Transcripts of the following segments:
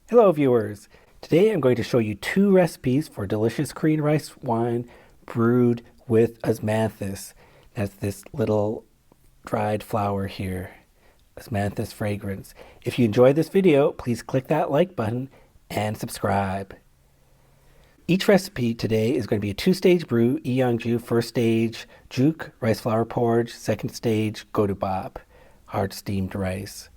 Hello viewers! Today I'm going to show you two recipes for delicious Korean rice wine brewed with Osmanthus. That's this little dried flower here, Osmanthus fragrans. If you enjoyed this video, please click that like button and subscribe. Each recipe today is going to be a two-stage brew, Eongju, first stage, juk, rice flour porridge, second stage, godubap, hard steamed rice.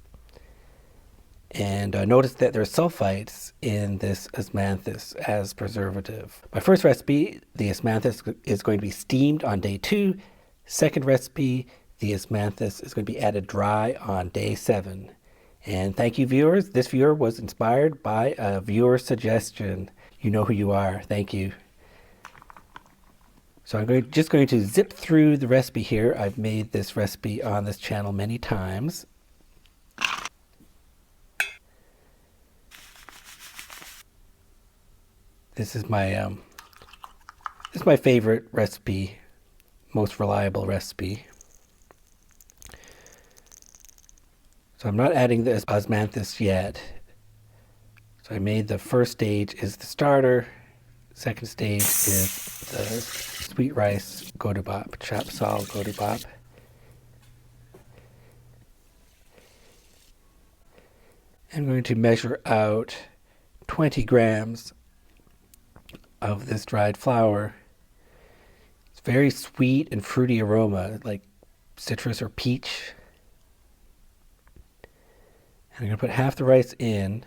And notice that there are sulfites in this Osmanthus as preservative. My first recipe, the Osmanthus is going to be steamed on day 2. Second recipe, the Osmanthus is going to be added dry on day 7. And thank you, viewers. This viewer was inspired by a viewer suggestion. You know who you are. Thank you. So I'm just going to zip through the recipe here. I've made this recipe on this channel many times. This is my favorite recipe, most reliable recipe. So I'm not adding the Osmanthus yet. So I made the first stage is the starter. Second stage is the sweet rice godubap, chap sal godubap. I'm going to measure out 20 grams of this dried flour. It's very sweet and fruity aroma, like citrus or peach. And I'm going to put half the rice in,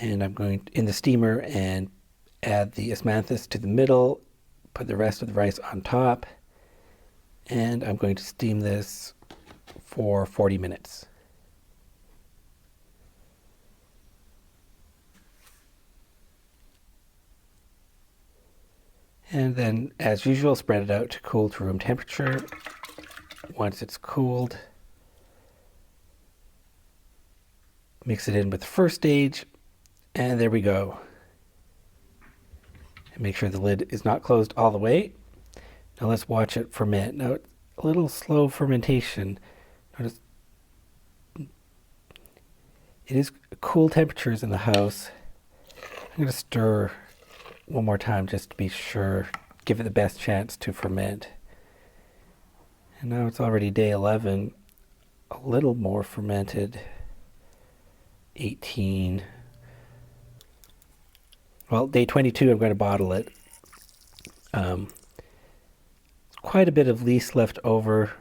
and I'm going in the steamer and add the Osmanthus to the middle, put the rest of the rice on top, and I'm going to steam this for 40 minutes. And then, as usual, spread it out to cool to room temperature. Once it's cooled, mix it in with the first stage, and there we go. And make sure the lid is not closed all the way. Now let's watch it ferment. Now, it's a little slow fermentation. Notice it is cool temperatures in the house. I'm going to stir one more time just to be sure, give it the best chance to ferment. And now it's already day 11, a little more fermented, 18. Well, day 22 I'm going to bottle it. Quite a bit of lees left over,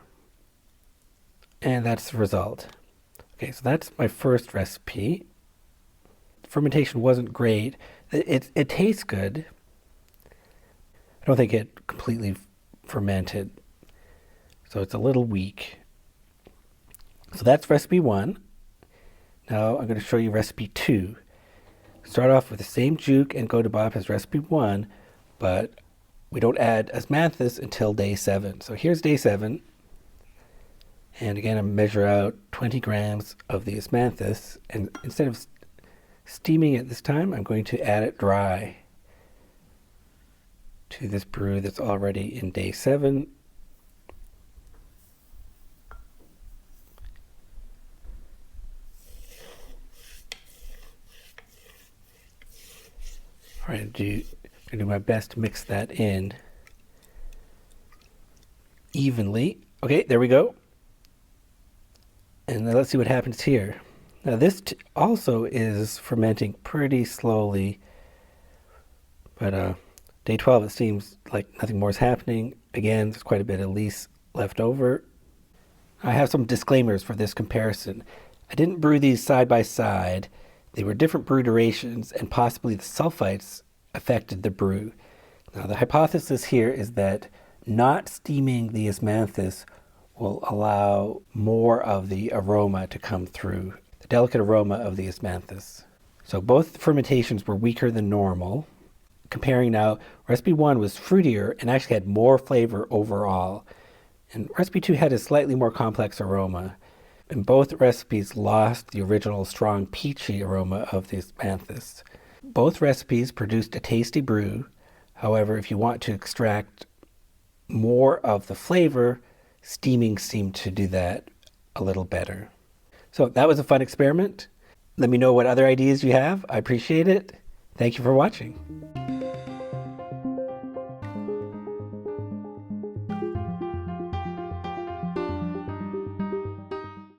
and that's the result. Okay, so that's my first recipe. Fermentation wasn't great. It tastes good. I don't think it completely fermented, so it's a little weak. So that's recipe 1. Now I'm going to show you recipe 2. Start off with the same juk and godubap as recipe 1, but we don't add Osmanthus until day 7. So here's day 7, and again I measure out 20 grams of the Osmanthus, and instead of steaming it this time, I'm going to add it dry to this brew that's already in day 7. All right, I'm going to do my best to mix that in evenly. Okay, there we go. And now let's see what happens here. Now this also is fermenting pretty slowly, but day 12 it seems like nothing more is happening. Again, there's quite a bit of lees left over. I have some disclaimers for this comparison. I didn't brew these side by side. They were different brew durations, and possibly the sulfites affected the brew. Now the hypothesis here is that not steaming the Osmanthus will allow more of the aroma to come through, the delicate aroma of the Osmanthus. So both fermentations were weaker than normal. Comparing now, recipe 1 was fruitier and actually had more flavor overall. And recipe 2 had a slightly more complex aroma. And both recipes lost the original strong peachy aroma of the Osmanthus. Both recipes produced a tasty brew. However, if you want to extract more of the flavor, steaming seemed to do that a little better. So that was a fun experiment. Let me know what other ideas you have. I appreciate it. Thank you for watching.